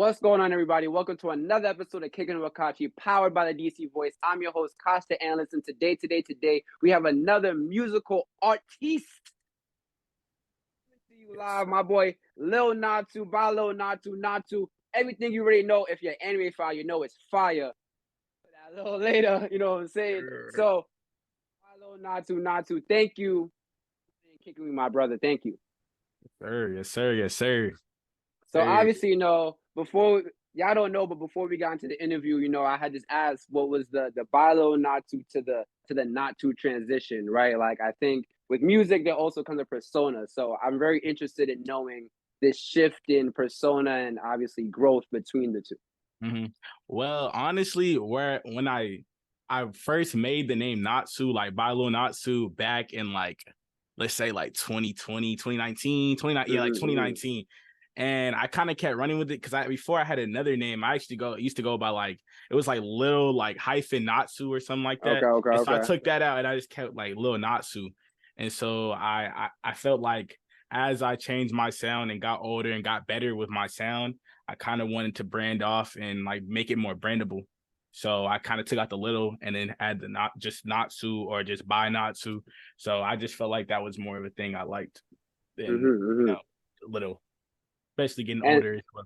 What's going on, everybody? Welcome to another episode of Kickin with Kachi, powered by the DC Voice. I'm your host, Kachi the Analyst, and today, we have another musical artiste. See you live, my boy, Lil NATSU, by Lil NATSU. Everything you already know. If you're an anime fan, you know it's fire. A little later, you know what I'm saying? So, by Lil NATSU, thank you for kicking with my brother. Thank you. Yes, sir. So obviously, you know, before y'all don't know, but before we got into the interview, you know, I had just asked what was the Bilo Natsu to the Natsu transition, right? Like I think with music there also comes a persona. So I'm very interested in knowing this shift in persona and obviously growth between the two. Mm-hmm. Well, honestly, when I first made the name Natsu, like Bilo Natsu back in like let's say like 2020, 2019, 2019, like 2019. And I kind of kept running with it because before I had another name, I actually used to go by like it was like little like hyphen Natsu or something like that. So I took that out and I just kept like Lil Natsu. And so I felt like as I changed my sound and got older and got better with my sound, I kind of wanted to brand off and like make it more brandable. So I kind of took out the little and then add the not just Natsu or just by Natsu. So I just felt like that was more of a thing I liked than you know, little. Especially getting older as well.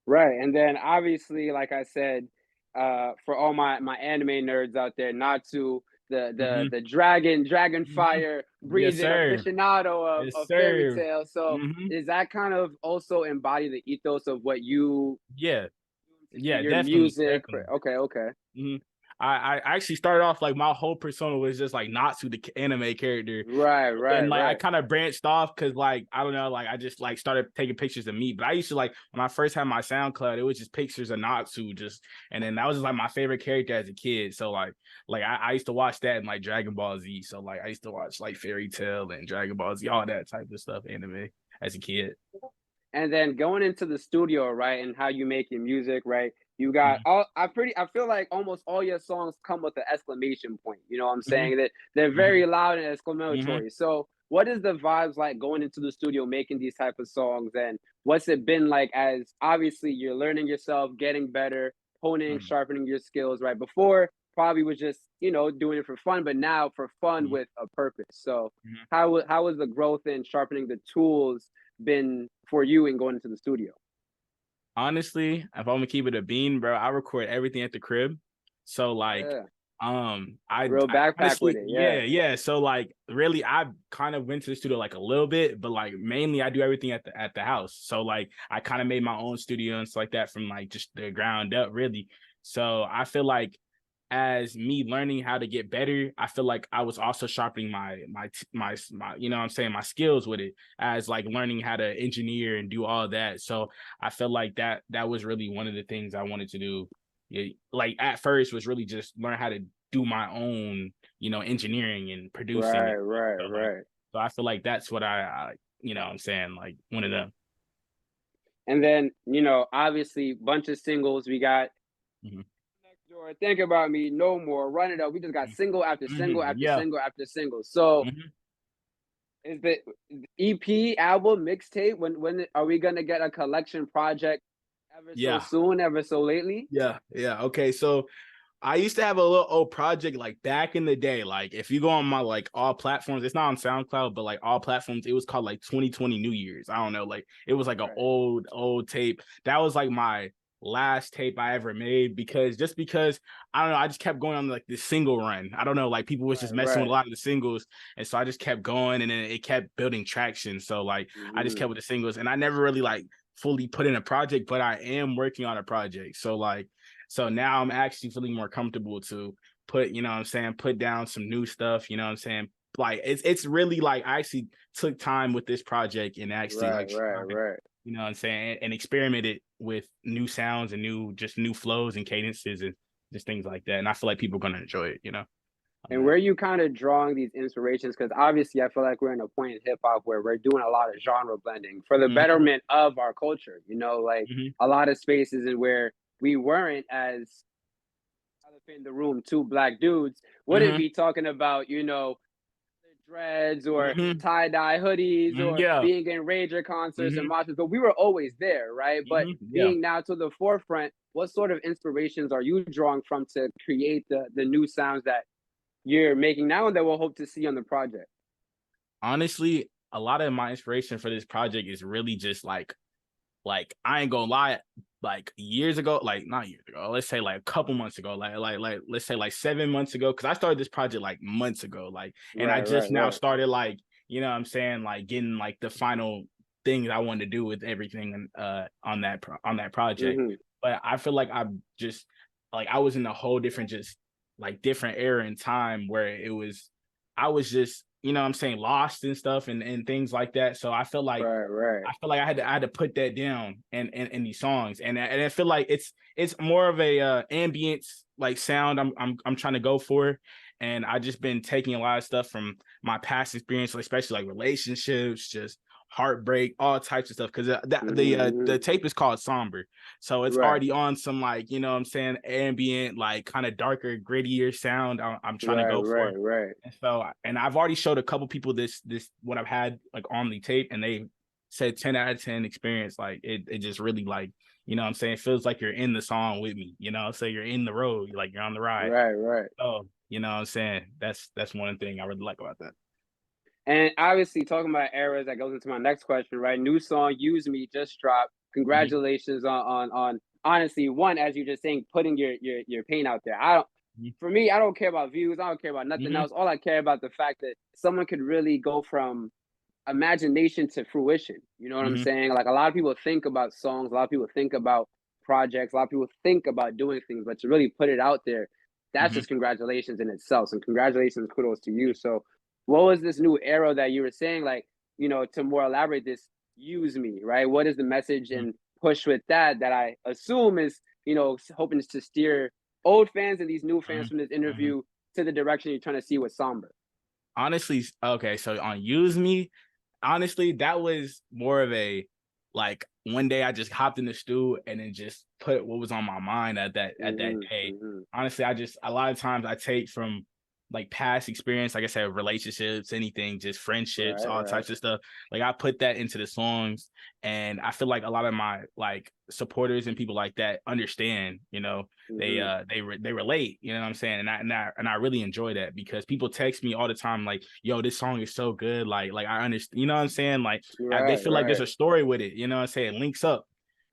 Right. And then obviously, like I said, for all my anime nerds out there, Natsu, the dragon fire breathing aficionado of fairy tale. So is that kind of also embody the ethos of what you your definitely, music? Definitely. Okay. Mm-hmm. I actually started off like my whole persona was just like Natsu, the anime character. Right. And like I kind of branched off because like I don't know, like I just like started taking pictures of me. But I used to like when I first had my SoundCloud, it was just pictures of Natsu, and then that was just like my favorite character as a kid. So like I used to watch that in like Dragon Ball Z. So like I used to watch like Fairy Tail and Dragon Ball Z, all that type of stuff, anime as a kid. And then going into the studio, right, and how you make your music, right? You got I feel like almost all your songs come with an exclamation point. You know what I'm saying? That they're very loud and exclamatory. So what is the vibes like going into the studio making these type of songs, and what's it been like as obviously you're learning yourself, getting better, honing, sharpening your skills, right? Before probably was just, you know, doing it for fun, but now for fun with a purpose. So how was the growth in sharpening the tools been for you in going into the studio? Honestly, if I'm gonna keep it a bean, bro, I record everything at the crib. So like I real backpack honestly, with it. Yeah. So like really I kind of went to the studio like a little bit, but like mainly I do everything at the house. So like I kind of made my own studio and stuff like that from like just the ground up, really. So I feel like as me learning how to get better, I feel like I was also sharpening my you know what I'm saying, my skills with it, as like learning how to engineer and do all that. So I feel like that was really one of the things I wanted to do. Yeah, like at first was really just learn how to do my own, you know, engineering and producing. Right. So I feel like that's what I you know what I'm saying, like one of them. And then, you know, obviously bunch of singles we got. Think About Me, No More, Run It Up. We just got single after single after single after single. So is the EP, album, mixtape, when are we gonna get a collection project so soon, ever so lately? Yeah. Okay, so I used to have a little old project like back in the day. Like if you go on my like all platforms, it's not on SoundCloud, but like all platforms, it was called like 2020 New Year's. I don't know, like it was like an old tape. That was like my last tape I ever made because I don't know, I just kept going on like this single run. I don't know, like people was just messing with a lot of the singles, and so I just kept going, and then it kept building traction. So like I just kept with the singles, and I never really like fully put in a project, but I am working on a project. So now I'm actually feeling more comfortable to put, you know what I'm saying, put down some new stuff, you know what I'm saying? Like it's really like I actually took time with this project and actually you know what I'm saying, and experimented with new sounds and new flows and cadences and just things like that. And I feel like people are gonna enjoy it, you know. And where are you kind of drawing these inspirations? Because obviously, I feel like we're in a point in hip hop where we're doing a lot of genre blending for the betterment of our culture. You know, like a lot of spaces and where we weren't as elephant in the room, two black dudes wouldn't be talking about, you know, dreads or Mm-hmm. tie-dye hoodies or Yeah. being in Rager concerts and Mm-hmm. moshes, but we were always there, right? But Mm-hmm. Yeah. being now to the forefront, what sort of inspirations are you drawing from to create the new sounds that you're making now and that we'll hope to see on the project? Honestly, a lot of my inspiration for this project is really just like I ain't gonna lie, like years ago, like not years ago, let's say like a couple months ago, like let's say like 7 months ago, because I started this project like months ago, like, and I Right, just right, now right. started like, you know what I'm saying, like getting like the final things I wanted to do with everything on that project. Mm-hmm. But I feel like I'm just like I was in a whole different just like different era in time where it was I was just, you know what I'm saying, lost and stuff and things like that. So Right, right. I feel like I had to put that down in these songs, and I feel like it's more of a ambient like sound I'm trying to go for, and I just been taking a lot of stuff from my past experience, especially like relationships, just heartbreak, all types of stuff. Because Mm-hmm. the tape is called Somber, so it's Right, already on some like, you know what I'm saying, ambient, like kind of darker, grittier sound I'm trying to right, go for. right, right. And so, and I've already showed a couple people this what I've had like on the tape, and they said 10 out of 10 experience. Like it just really like, you know what I'm saying, it feels like you're in the song with me, you know, so you're in the road, like you're on the ride. Right, right. So, you know what I'm saying, that's one thing I really like about that. And obviously, talking about eras, that goes into my next question, right? New song, "Use Me," just dropped. Mm-hmm. Congratulations on honestly, one, as you just saying, putting your pain out there. I don't For me, I don't care about views. I don't care about nothing Mm-hmm. else. All I care about the fact that someone could really go from imagination to fruition. You know what I'm Mm-hmm. saying? Like a lot of people think about songs, a lot of people think about projects, a lot of people think about doing things, but to really put it out there, that's Mm-hmm. just congratulations in itself. And congratulations, kudos to you. So, what was this new era that you were saying? Like, to more elaborate this, use me, right? What is the message Mm-hmm. and push with that I assume is, hoping to steer old fans and these new fans from this Mm-hmm. interview to the direction you're trying to see with Somber? Honestly, okay, so on Use Me, honestly, that was more of a like one day I just hopped in the stew and then just put what was on my mind at that Hmm. day. Hmm. Honestly, I just a lot of times I take from like past experience, like I said, relationships, anything, just friendships, Right, all right. types of stuff. Like I put that into the songs, and I feel like a lot of my like supporters and people like that understand, you know, Hmm. they relate, you know what I'm saying, and I really enjoy that because people text me all the time like, yo, this song is so good, like I understand, you know what I'm saying, like they Right, feel like there's right. a story with it, you know what I'm saying, it links up.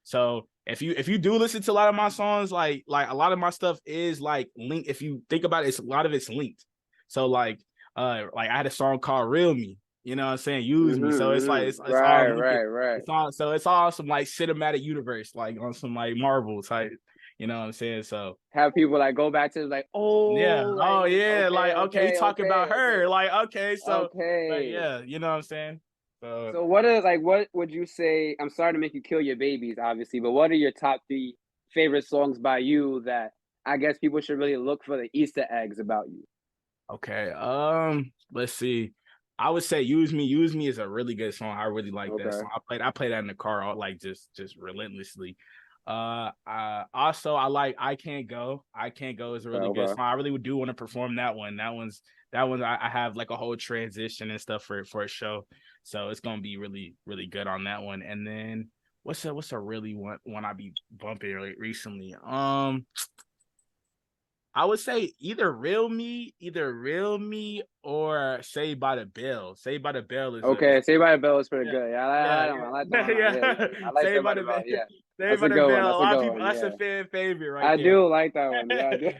So if you do listen to a lot of my songs, like a lot of my stuff is like linked. If you think about it, it's a lot of it's linked. So like I had a song called Real Me, you know what I'm saying, Use Me. So it's like Mhm, it's all right, linked. right, right. It's all, so it's all some like cinematic universe, like on some like Marvel type, you know what I'm saying? So Have people, like, go back to, like, yeah. "Oh," Oh like, yeah. "Okay, Like, okay, he okay, talking okay, about okay, her. Like, okay, so like okay." yeah, you know what I'm saying? So So what would you say, I'm sorry to make you kill your babies, obviously, but what are your top 3 favorite songs by you that I guess people should really look for the Easter eggs about you? okay. Let's see. I would say Use Me is a really good song. I really like that Okay, song. I played that in the car all, like just relentlessly. Also I like I Can't Go. I Can't Go is a okay, really good okay. song. I really do want to perform that one. That one I have like a whole transition and stuff for a show. So it's gonna be really, really good on that one. And then what's a really one I be bumping recently? I would say either Real Me or Saved by the Bell. Saved by the Bell is Okay, Saved by the Bell is pretty yeah, good. Yeah, yeah, I like that yeah, one a lot. Yeah, yeah. yeah, yeah. I like Saved Saved by by the the Bell, Bell. yeah. Saved That's by a the good one, Bell. A that's a lot of good people. one, That's a yeah. fan favorite right I there. do like that one, yeah, I do.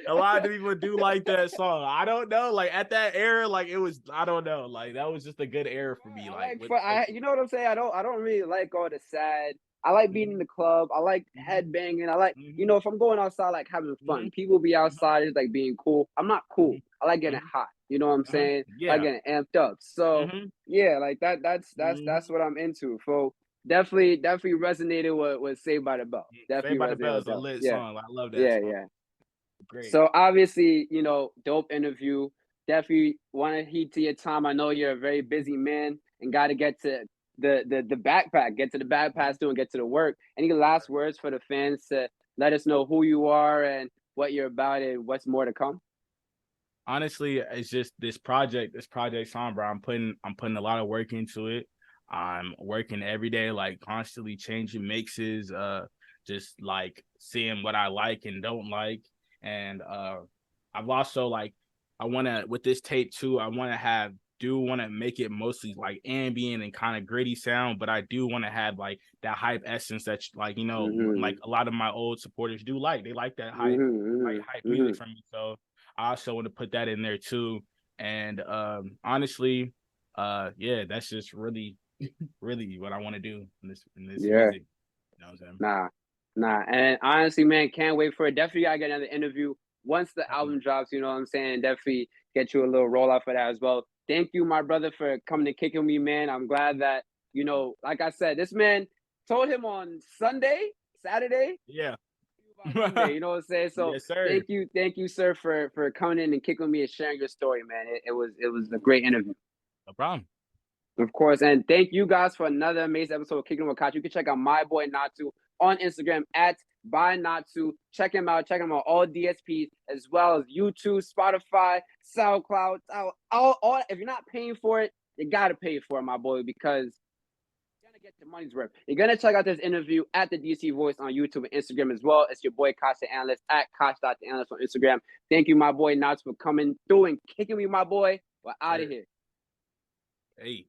A lot of people do like that song. I don't know. Like at that era, like it was. I don't know. Like that was just a good era for me. I Like like with for I you know what I'm saying? I don't really like all the sad. I like being in Mhm, the club. I like mhm, headbanging. I like, mhm, if I'm going outside, like having fun. mhm, People be mhm, outside is like being cool. I'm not cool. mhm, I like getting mhm, hot. You know what I'm uh-huh. saying? I like Yeah. getting amped up. So Mhm, yeah, like that's mhm. what I'm into. So definitely resonated with Saved by the Bell. Saved Definitely by the resonated Bell with is a that. lit Yeah, song. I love that yeah, song. yeah. Great. So obviously, dope interview. Definitely want to heed to your time. I know you're a very busy man and got to get to the backpack, get to the backpack too, and get to the work. Any last words for the fans to let us know who you are and what you're about and what's more to come? honestly, it's just this project song, bro. I'm putting a lot of work into it. I'm working every day, like constantly changing mixes, just like seeing what I like and don't like. And I've also like I wanna with this tape too, I wanna make it mostly like ambient and kind of gritty sound, but I do want to have like that hype essence that like like a lot of my old supporters do like. They like that hype music from me. So I also want to put that in there too. And honestly, yeah, that's just really really what I want to do in this Yeah. music. You know what I'm saying? Nah. And honestly, man, can't wait for it. Definitely gotta get another interview once the album drops, you know what I'm saying? Definitely get you a little rollout for that as well. Thank you, my brother, for coming to kick with me, man. I'm glad that, you know, like I said, this man told him on Saturday, Yeah. about Monday, you know what I'm saying? So Yes, sir. thank you, sir, for coming in and kicking with me and sharing your story, man. It was a great interview. No problem. Of course, and thank you guys for another amazing episode of Kickin with Kachi. You can check out my boy NATSU on Instagram at by NATSU. Check him out. Check him out all DSPs as well as YouTube, Spotify, SoundCloud. All if you're not paying for it, you gotta pay for it, my boy, because you're gonna get your money's worth. You're gonna check out this interview at the DC Voice on YouTube and Instagram as well. It's your boy Kachi Analyst at Koch.the-analyst on Instagram. Thank you, my boy Nats, for coming through and kicking me, my boy. We're out of here. Hey.